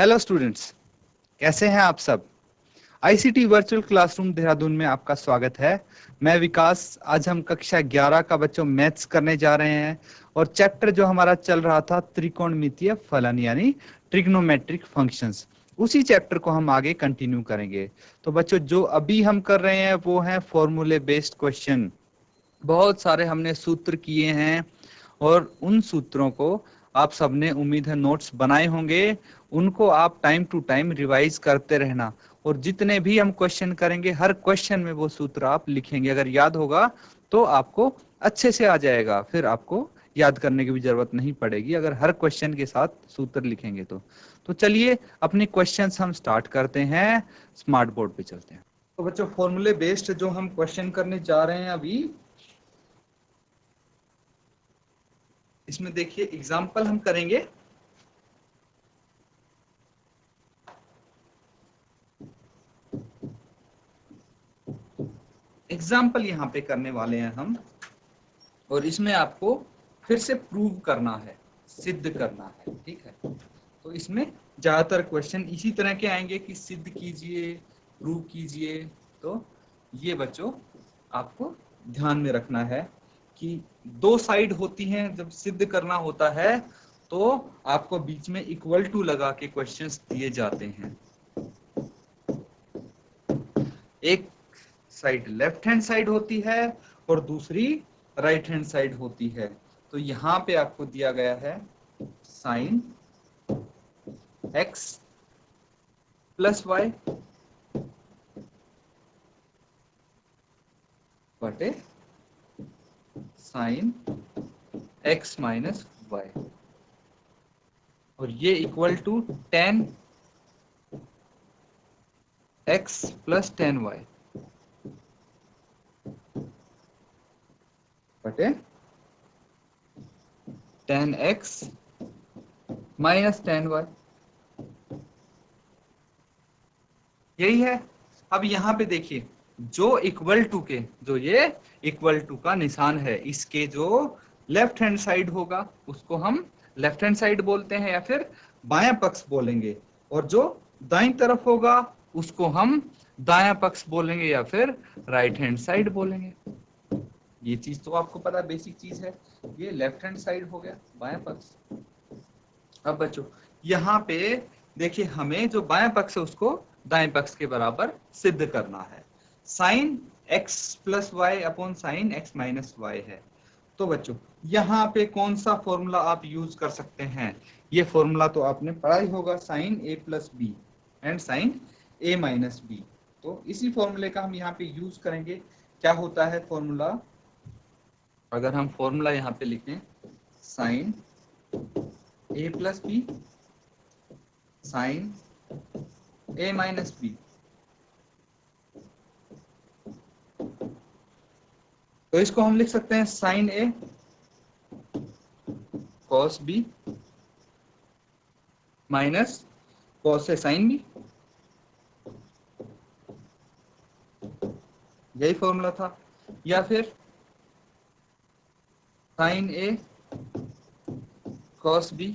Hello students, कैसे हैं आप सब। आईसीटी वर्चुअल क्लासरूम देहरादून में आपका स्वागत है। मैं विकास। आज हम कक्षा 11 का बच्चों मैथ्स करने जा रहे हैं और चैप्टर जो हमारा चल रहा था त्रिकोणमितीय फलन यानी ट्रिग्नोमेट्रिक फंक्शंस, उसी चैप्टर को हम आगे कंटिन्यू करेंगे। तो बच्चों जो अभी हम कर रहे हैं वो है फॉर्मूले बेस्ड क्वेश्चन। बहुत सारे हमने सूत्र किए हैं और उन सूत्रों को आप सबने उम्मीद है नोट्स बनाए होंगे। उनको आप टाइम टू टाइम रिवाइज करते रहना और जितने भी हम क्वेश्चन करेंगे हर क्वेश्चन में वो सूत्र आप लिखेंगे। अगर याद होगा तो आपको अच्छे से आ जाएगा, फिर आपको याद करने की भी जरूरत नहीं पड़ेगी अगर हर क्वेश्चन के साथ सूत्र लिखेंगे तो चलिए अपने क्वेश्चंस हम स्टार्ट करते हैं। स्मार्ट बोर्ड पे चलते हैं। तो बच्चों फॉर्मूले बेस्ड जो हम क्वेश्चन करने जा रहे हैं अभी, इसमें देखिए एग्जाम्पल हम करेंगे। एग्जाम्पल यहाँ पे करने वाले हैं हम और इसमें आपको फिर से प्रूव करना है, सिद्ध करना है, ठीक है। तो इसमें ज्यादातर क्वेश्चन इसी तरह के आएंगे कि सिद्ध कीजिए, प्रूव कीजिए। तो ये बच्चों आपको ध्यान में रखना है कि दो साइड होती हैं। जब सिद्ध करना होता है तो आपको बीच में इक्वल टू लगा के क्वेश्चंस दिए जाते हैं। एक साइड लेफ्ट हैंड साइड होती है और दूसरी राइट हैंड साइड होती है। तो यहां पे आपको दिया गया है साइन x प्लस वाई बटे साइन x माइनस वाई और ये equal to ten x plus ten y बटे ten x minus ten y. यही है। अब यहाँ पे देखिए जो इक्वल टू के, जो ये इक्वल टू का निशान है, इसके जो लेफ्ट हैंड साइड होगा उसको हम लेफ्ट हैंड साइड बोलते हैं या फिर बायां पक्ष बोलेंगे, और जो दाईं तरफ होगा उसको हम दायां पक्ष बोलेंगे या फिर राइट हैंड साइड बोलेंगे। ये चीज तो आपको पता, बेसिक चीज है। ये लेफ्ट हैंड साइड हो गया, बायां पक्ष। अब बच्चों यहाँ पे देखिए हमें जो बायां पक्ष है उसको दाएं पक्ष के बराबर सिद्ध करना है। Sine x plus y upon sine x minus y है। तो बच्चों यहाँ पे कौन सा फॉर्मूला आप यूज कर सकते हैं? ये फॉर्मूला तो आपने पढ़ा ही होगा, sine a plus b and sine a minus b. तो इसी फॉर्मूले का हम यहाँ पे यूज करेंगे। क्या होता है फॉर्मूला? अगर हम फॉर्मूला यहाँ पे लिखें sine a plus b sine a minus b, तो इसको हम लिख सकते हैं sine a cos b minus cos से साइन b। यही फॉर्मूला था। या फिर साइन a कॉस b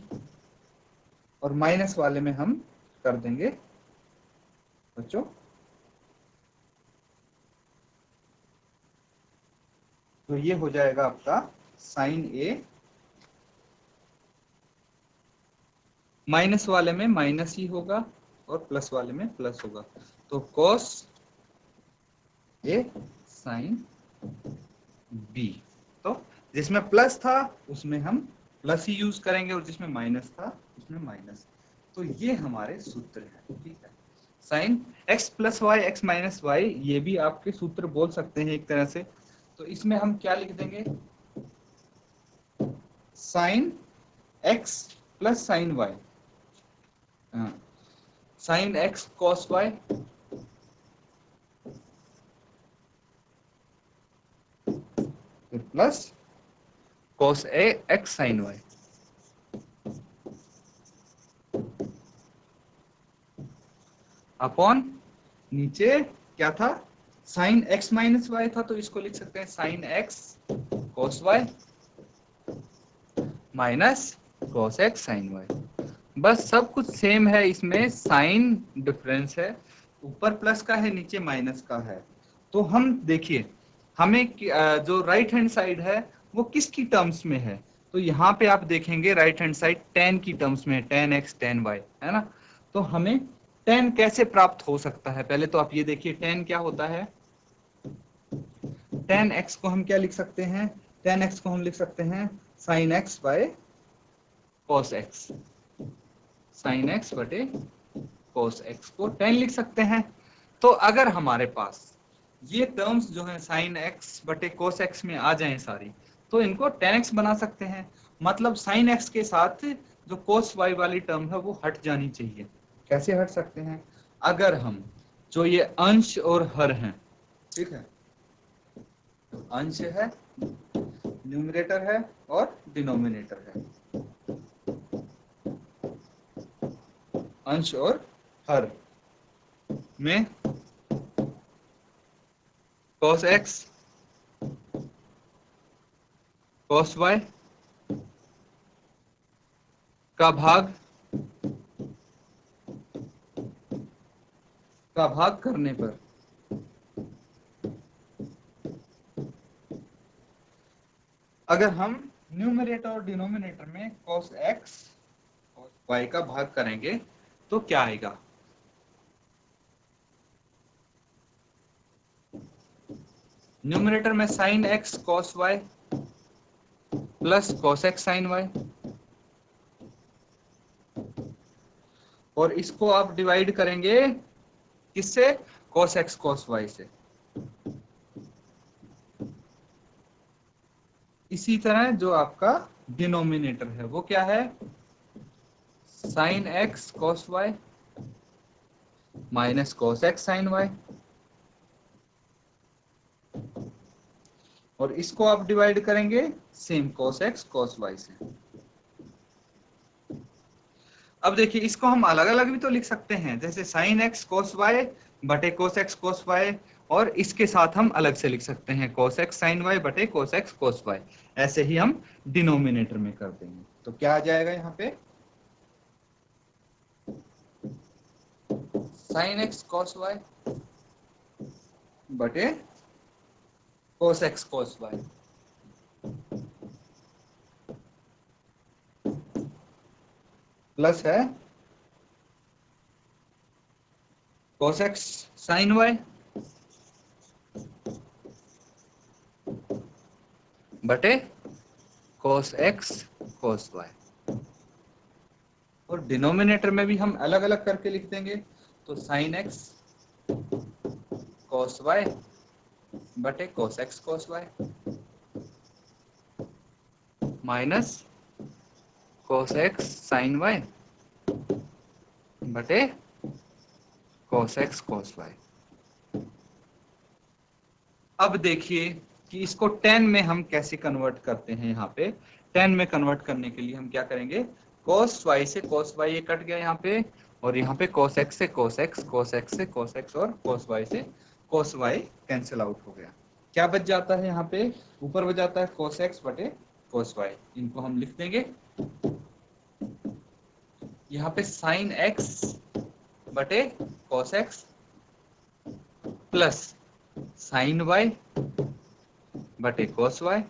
और माइनस वाले में हम कर देंगे बच्चों तो ये हो जाएगा आपका साइन a, माइनस वाले में माइनस ही होगा और प्लस वाले में प्लस होगा। तो कॉस a साइन b। तो जिसमें प्लस था उसमें हम प्लस ही यूज करेंगे और जिसमें माइनस था उसमें माइनस। तो ये हमारे सूत्र है, ठीक है। Sine x plus y x minus y, ये भी आपके सूत्र बोल सकते हैं एक तरह से। तो इसमें हम क्या लिख देंगे? Sine x plus sine y, sine x cos y plus cos a x sine y. Upon नीचे क्या था? साइन x माइनस वाई था, तो इसको लिख सकते हैं sine x cos y minus cos x sine y. बस सब कुछ सेम है, इसमें साइन डिफरेंस है, ऊपर प्लस का है नीचे माइनस का है। तो हम देखिए हमें जो राइट हैंड साइड है वो किसकी टर्म्स में है, तो यहाँ पे आप देखेंगे राइट हैंड साइड tan की टर्म्स में है, tan x tan y, है ना। तो हमें tan कैसे प्राप्त हो सकता है, पहले तो आप ये देखिए tan क्या होता है। tan x को हम क्या लिख सकते हैं, tan x को हम लिख सकते हैं sin x by cos x, sin x बटे cos x को tan लिख सकते हैं। तो अगर हमारे पास ये टर्म्स जो है sin x बटे cos x में आ जाएं सारी, तो इनको tan x बना सकते हैं। मतलब sin x के साथ जो cos y वाली टर्म है वो हट जानी चाहिए। कैसे हट सकते हैं, अगर हम जो ये अंश और हर हैं, ठीक है, तो अंश है, न्यूमरेटर है और डिनोमिनेटर है, अंश और हर में cos x cos y का भाग करने पर अगर हम न्यूमरेटर और डिनोमिनेटर में cos x cos y का भाग करेंगे तो क्या आएगा, न्यूमरेटर में sin x cos y plus cos x sin y, और इसको आप डिवाइड करेंगे किससे, cos x cos y से। इसी तरह जो आपका डिनोमिनेटर है वो क्या है, sin x cos y minus cos x sin y, और इसको आप डिवाइड करेंगे same cos x cos y से। अब देखिए इसको हम अलग अलग भी तो लिख सकते हैं, जैसे sin x cos y बटे cos x cos y, और इसके साथ हम अलग से लिख सकते हैं cos x sin y बटे cos x cos y। ऐसे ही हम डिनोमिनेटर में कर देंगे तो क्या आ जाएगा यहाँ पे, sin x cos y बटे cos x cos y plus है cos x sin y बटे cos x cos y, और डिनोमिनेटर में भी हम अलग अलग करके लिख देंगे, तो sin x cos y बटे cos x cos y minus cos x sin y बटे cos x cos y। अब देखिए कि इसको tan में हम कैसे कन्वर्ट करते हैं। यहाँ पे tan में कन्वर्ट करने के लिए हम क्या करेंगे, cos y से cos y ये कट गया यहाँ पे, और यहाँ पे cos x से cos x, cos x से cos x और cos y से cos y कैंसिल आउट हो गया। क्या बच जाता है, यहाँ पे ऊपर बच जाता है cos x बटे cos y। इनको हम लिख देंगे, यहाँ पे sin x बटे cos x plus sin y बटे cos y,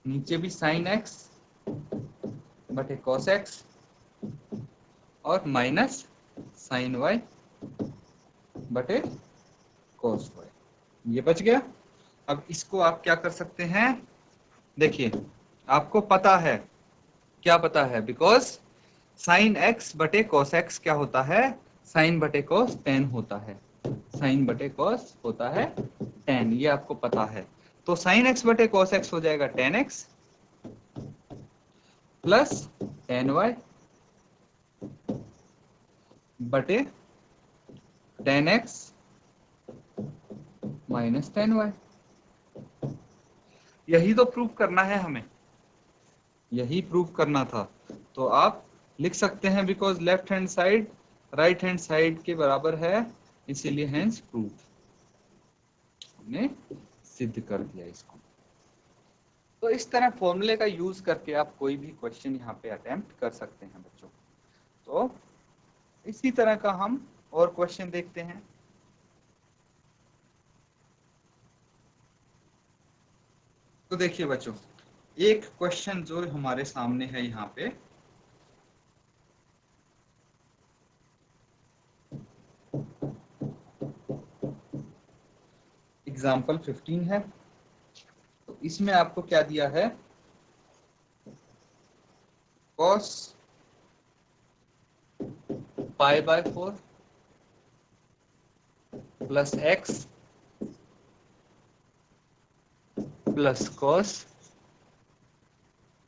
नीचे भी sin x बटे cos x और माइनस sin y बटे cos y, ये बच गया। अब इसको आप क्या कर सकते हैं, देखिए आपको पता है, क्या पता है, बिकॉज sin x बटे cos x क्या होता है, sin बटे cos tan होता है, sin बटे cos होता है tan, ये आपको पता है। तो sin x बटे cos x हो जाएगा tan x plus tan y बटे tan x minus tan y। यही तो प्रूव करना है हमें, यही प्रूव करना था। तो आप लिख सकते हैं because left hand side right hand side के बराबर है, इसीलिए हैंस प्रूव, हमने सिद्ध कर दिया इसको। तो इस तरह फॉर्मूले का यूज करके आप कोई भी क्वेश्चन यहाँ पे अटेम्प्ट कर सकते हैं बच्चों। तो इसी तरह का हम और क्वेश्चन देखते हैं। तो देखिए बच्चों, एक क्वेश्चन जो हमारे सामने है यहाँ पे, एग्जाम्पल 15 है। तो इसमें आपको क्या दिया है, cos pi by 4 plus x plus cos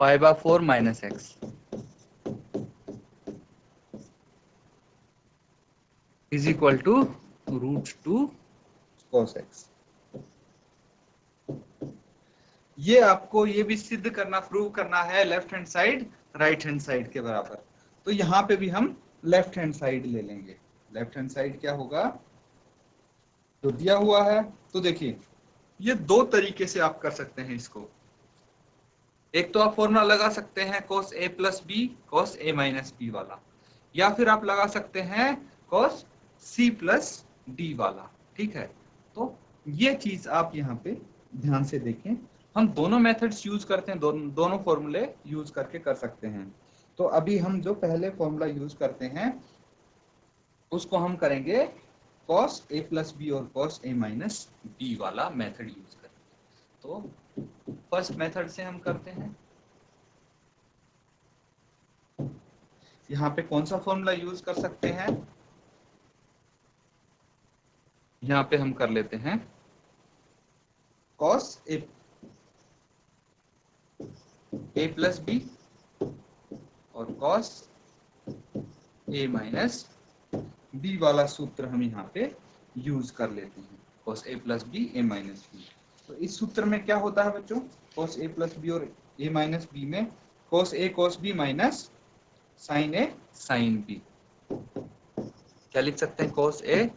pi by 4 minus x is equal to √2 cos x। ये आपको ये भी सिद्ध करना, प्रूव करना है left hand side right hand side के बराबर। तो यहाँ पे भी हम लेफ्ट हैंड साइड ले लेंगे। लेफ्ट हैंड साइड क्या होगा, जो दिया हुआ है। तो देखिए, ये दो तरीके से आप कर सकते हैं इसको। एक तो आप फॉर्मूला लगा सकते हैं cos a plus b cos a minus b वाला, या फिर आप लगा सकते हैं cos c प्लस डी वाला। ठीक है, तो ये चीज आप यहाँ पे ध्यान से देखें। हम दोनों मेथड्स यूज करते हैं, दोनों फॉर्मूले यूज करके कर सकते हैं। तो अभी हम जो पहले फॉर्मूला यूज करते हैं उसको हम करेंगे cos a प्लस बी और cos a माइनस बी वाला मेथड यूज करेंगे। तो फर्स्ट मेथड से हम करते हैं। यहाँ पे कौन सा फॉर्मूला यूज कर सकते हैं, यहाँ पे हम कर लेते हैं cos a प्लस बी और cos a माइनस बी वाला सूत्र हम यहाँ पे यूज कर लेते हैं। cos a plus b a minus b. तो इस सूत्र में क्या होता है बच्चों, cos a प्लस बी और a माइनस बी में cos a cos b minus sin a sin b। क्या लिख सकते हैं, cos a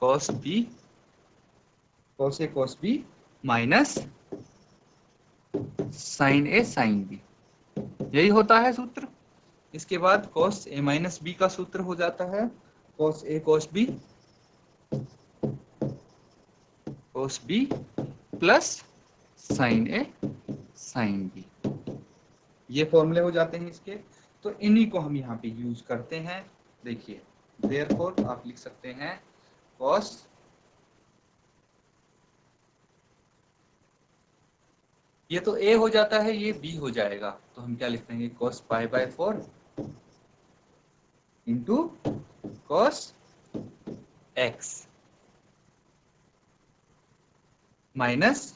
cos b cos b minus sin a sin b, यही होता है सूत्र। इसके बाद cos a माइनस b का सूत्र हो जाता है cos a cos b plus sin a sin b। ये फॉर्मूले हो जाते हैं इसके। तो इन्हीं को हम यहाँ पे यूज करते हैं। देखिए, देयरफॉर आप लिख सकते हैं cos ये तो a हो जाता है, ये b हो जाएगा। तो हम क्या लिख देंगे, cos pi by 4 into cos x minus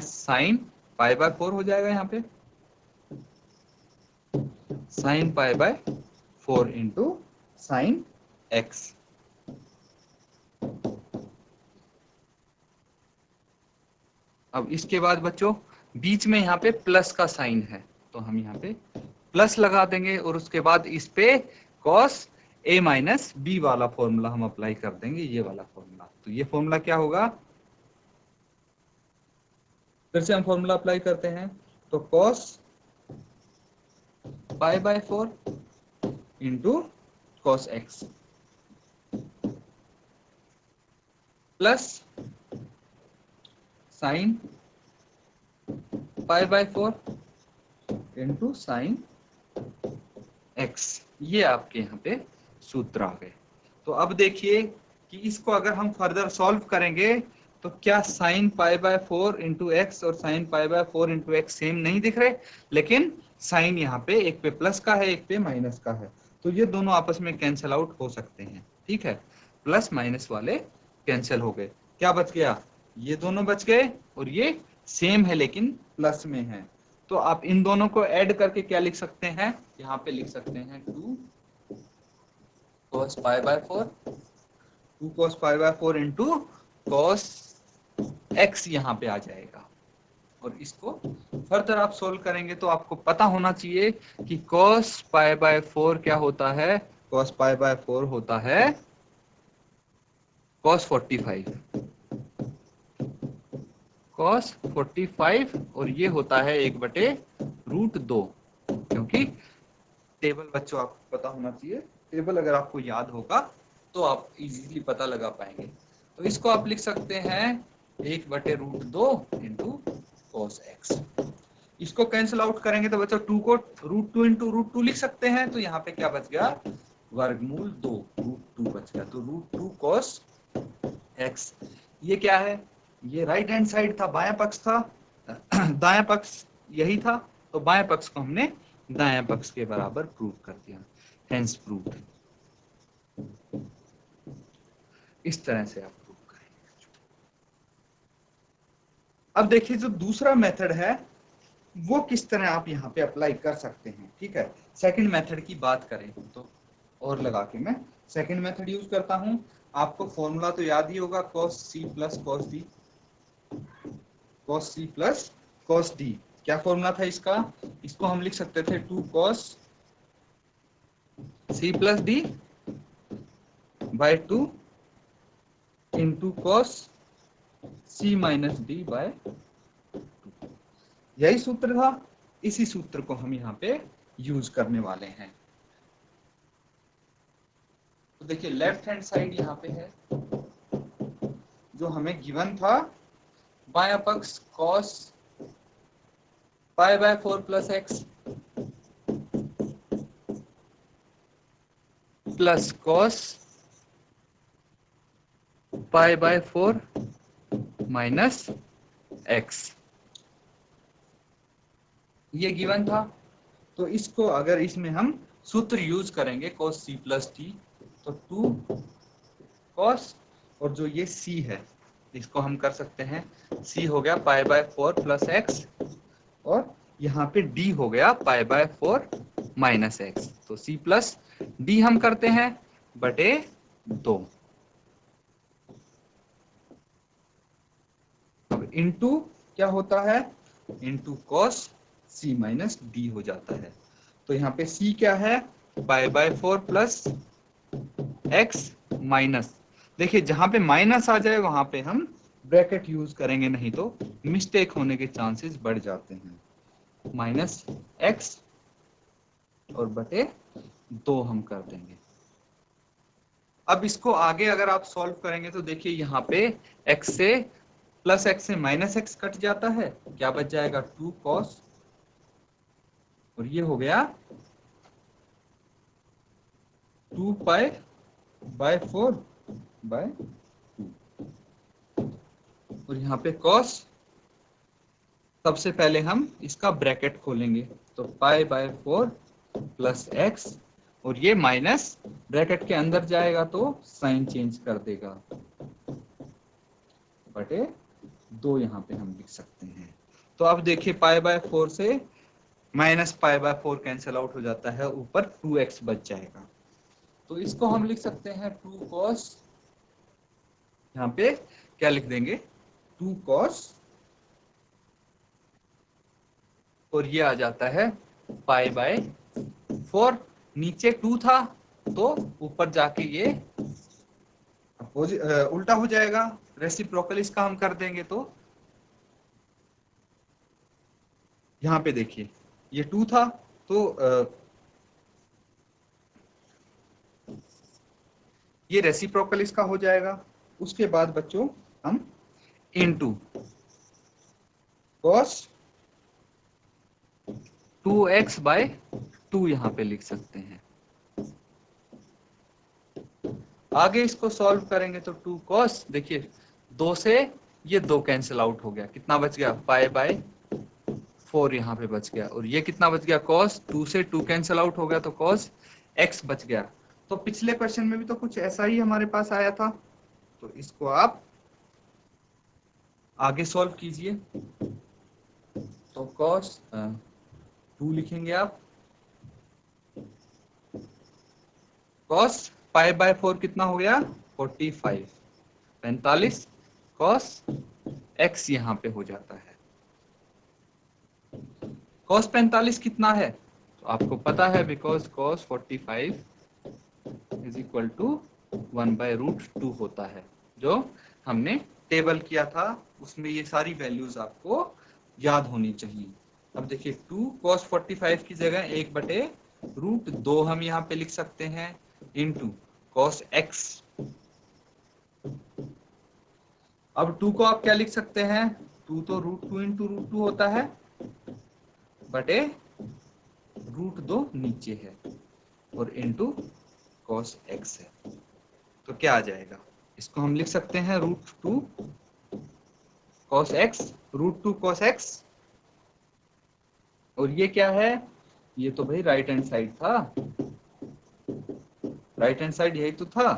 sign pi by 4 हो जाएगा यहाँ पे, sign pi by 4 into sine x. अब इसके बाद बच्चों बीच में यहाँ पे प्लस का साइन है, तो हम यहाँ पे प्लस लगा देंगे और उसके बाद इस पे cos a माइनस बी वाला फॉर्मूला हम अप्लाई कर देंगे, ये वाला फॉर्मूला। तो ये फॉर्मूला क्या होगा, फिर से हम फॉर्मूला अप्लाई करते हैं। तो cos pi by 4 into cos x plus sign pi by 4 into sine x। ये आपके यहाँ पे सूत्र आ गए। तो अब देखिए कि इसको अगर हम फर्दर सॉल्व करेंगे तो क्या sine pi by 4 into x और sine pi by 4 into x same नहीं दिख रहे, लेकिन साइन यहाँ पे एक पे प्लस का है एक पे माइनस का है, तो ये दोनों आपस में कैंसिल आउट हो सकते हैं। ठीक है, प्लस माइनस वाले कैंसिल हो गए, क्या बच गया, ये दोनों बच गए और ये सेम है लेकिन प्लस में है। तो आप इन दोनों को ऐड करके क्या लिख सकते हैं, यहाँ पे लिख सकते हैं 2 cos pi by 4 2 cos pi by 4 into cos x यहाँ पे आ जाएगा। और इसको फर्दर आप सोल्व करेंगे तो आपको पता होना चाहिए कि cos पाई बाय 4 क्या होता है, cos पाई बाय 4 होता है cos 45। cos 45 और ये होता है 1/√2, क्योंकि टेबल बच्चों आपको पता होना चाहिए। टेबल अगर आपको याद होगा तो आप इजीली पता लगा पाएंगे। तो इसको आप लिख सकते हैं 1/√2 इंटू cos x। इसको कैंसिल आउट करेंगे तो बच्चों 2 को √2 इंटू √2 लिख सकते हैं। तो यहाँ पे क्या बच गया, वर्गमूल 2, √2 बच गया। तो √2 cos x। ये क्या है, ये राइट हैंड साइड था, बायां पक्ष था, दायां पक्ष यही था। तो बाएं पक्ष को हमने दायां पक्ष के बराबर प्रूव कर दिया, हेंस प्रूव्ड। इस तरह से आप प्रूव करेंगे। अब देखिए जो दूसरा मेथड है वो किस तरह आप यहाँ पे अप्लाई कर सकते हैं। ठीक है, सेकंड मेथड की बात करें तो और लगा के मैं सेकंड मेथड यूज करता हूं। आपको फॉर्मूला तो याद ही होगा, cos c plus cos d, cos c plus cos d। क्या फॉर्मूला था इसका, इसको हम लिख सकते थे 2 cos c plus d by 2 into cos c minus d by 2। यही सूत्र था, इसी सूत्र को हम यहाँ पे यूज करने वाले हैं। तो देखिए लेफ्ट हैंड साइड यहाँ पे है जो हमें गिवन था, बायां पक्ष cos π/4 plus x plus cos π/4 minus x, ये गिवन था। तो इसको अगर इसमें हम सूत्र यूज करेंगे cos c प्लस d, तो 2 cos और जो ये c है इसको हम कर सकते हैं, c हो गया π/4 प्लस x और यहाँ पे d हो गया π/4 माइनस x। तो c प्लस d हम करते हैं बटे 2। अब इंटू क्या होता है, into cos c minus d हो जाता है। तो यहाँ पे c क्या है, π/4 प्लस x माइनस, देखिए जहां पे माइनस आ जाए वहां पे हम ब्रैकेट यूज करेंगे, नहीं तो मिस्टेक होने के चांसेस बढ़ जाते हैं। माइनस x और बटे 2 हम कर देंगे। अब इसको आगे अगर आप सॉल्व करेंगे तो देखिए यहाँ पे x से प्लस x से माइनस x कट जाता है, क्या बच जाएगा 2 cos और ये हो गया 2π/4 बाय 2 और यहाँ पे cos, सबसे पहले हम इसका ब्रैकेट खोलेंगे तो π/4 प्लस x और ये माइनस ब्रैकेट के अंदर जाएगा तो साइन चेंज कर देगा बटे 2 यहाँ पे हम लिख सकते हैं। तो अब देखिए π/4 से माइनस π/4 कैंसिल आउट हो जाता है, ऊपर 2x बच जाएगा। तो इसको हम लिख सकते हैं 2 cos, यहाँ पे क्या लिख देंगे 2 cos और ये आ जाता है π/4, नीचे 2 था तो ऊपर जाके ये उल्टा हो जाएगा, रेसिप्रोकल इसका हम कर देंगे। तो यहाँ पे देखिए ये 2 था तो ये रेसिप्रोकल इसका हो जाएगा। उसके बाद बच्चों हम इनटू cos 2x/2 यहाँ पे लिख सकते हैं। आगे इसको सॉल्व करेंगे तो 2 cos, देखिए 2 से ये 2 कैंसिल आउट हो गया, कितना बच गया π/4 यहाँ पे बच गया और ये कितना बच गया cos, 2 से 2 कैंसिल आउट हो गया तो cos x बच गया। तो पिछले क्वेश्चन में भी तो कुछ ऐसा ही हमारे पास आया था, तो इसको आप आगे सॉल्व कीजिए। तो cos 2 लिखेंगे आप, cos π/4 कितना हो गया 45 cos x यहाँ पे हो जाता है। cos 45 कितना है तो आपको पता है, because cos 45 is equal to 1/√2 होता है, जो हमने टेबल किया था उसमें ये सारी वैल्यूज आपको याद होनी चाहिए। अब देखिए 2 cos 45 की जगह 1/√2 हम यहाँ पे लिख सकते हैं इंटू cos x। अब 2 को आप क्या लिख सकते हैं, 2 तो √2 इंटू √2 होता है बटे √2 नीचे है और इंटू cos x है। तो क्या आ जाएगा, इसको हम लिख सकते हैं √2 cos x, √2 cos x। और ये क्या है, ये तो भाई राइट हैंड साइड था, राइट हैंड साइड यही तो था,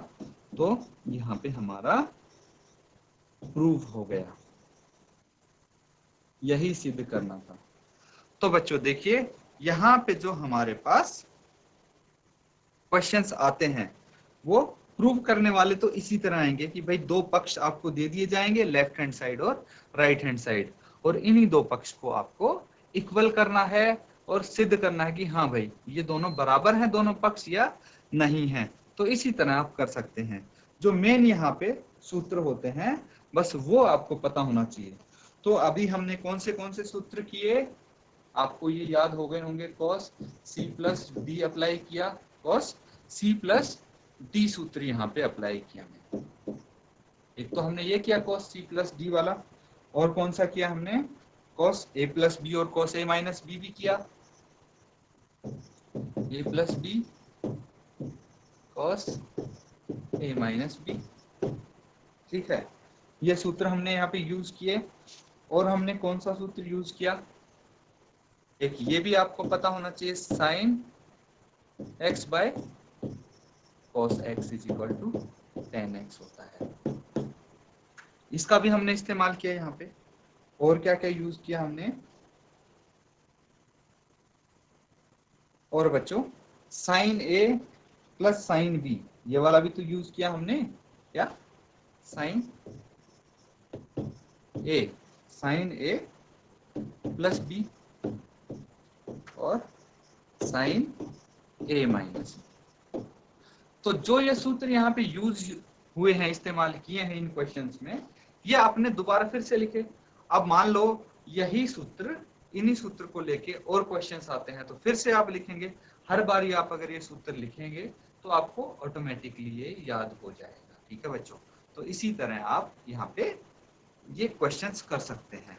तो यहाँ पे हमारा प्रूव हो गया, यही सिद्ध करना था। तो बच्चों देखिए यहाँ पे जो हमारे पास क्वेश्चंस आते हैं वो प्रूव करने वाले तो इसी तरह आएंगे कि भाई दो पक्ष आपको दे दिए जाएंगे, लेफ्ट हैंड साइड और राइट हैंड साइड, और इन्हीं दो पक्ष को आपको इक्वल करना है और सिद्ध करना है कि हाँ भाई ये दोनों बराबर हैं दोनों पक्ष या नहीं है। तो इसी तरह आप कर सकते हैं। जो मेन यहाँ पे सूत्र होते हैं बस वो आपको पता होना चाहिए। तो अभी हमने कौन से सूत्र किए, आपको ये याद हो गए होंगे, cos c plus D apply किया, cos c प्लस डी सूत्र यहाँ पे अप्लाई किया हमने। एक तो हमने ये किया cos c प्लस डी वाला, और कौन सा किया हमने, cos a प्लस बी और cos a माइनस बी भी किया, a plus b cos a minus b. ठीक है, ये सूत्र हमने यहाँ पे यूज किए। और हमने कौन सा सूत्र यूज किया, एक ये भी आपको पता होना चाहिए, sin x by cos x is equal to tan x होता है। इसका भी हमने इस्तेमाल किया यहाँ पे। और क्या क्या यूज किया हमने, और बच्चों sin a plus sin b ये वाला भी तो यूज किया हमने, क्या sin a प्लस b और sin a माइनस। तो जो ये सूत्र यहाँ पे यूज हुए हैं, इस्तेमाल किए हैं इन क्वेश्चंस में, ये आपने दोबारा फिर से लिखे। अब मान लो यही सूत्र, इन्हीं सूत्र को लेके और क्वेश्चंस आते हैं तो फिर से आप लिखेंगे। हर बार आप अगर ये सूत्र लिखेंगे तो आपको ऑटोमेटिकली ये याद हो जाएगा। ठीक है बच्चों, तो इसी तरह आप यहाँ पे ये क्वेश्चंस कर सकते हैं।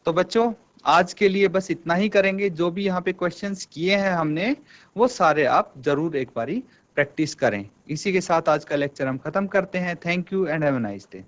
तो बच्चों आज के लिए बस इतना ही करेंगे। जो भी यहाँ पे क्वेश्चंस किए हैं हमने वो सारे आप जरूर एक बारी प्रैक्टिस करें। इसी के साथ आज का लेक्चर हम खत्म करते हैं। Thank you and have a nice day.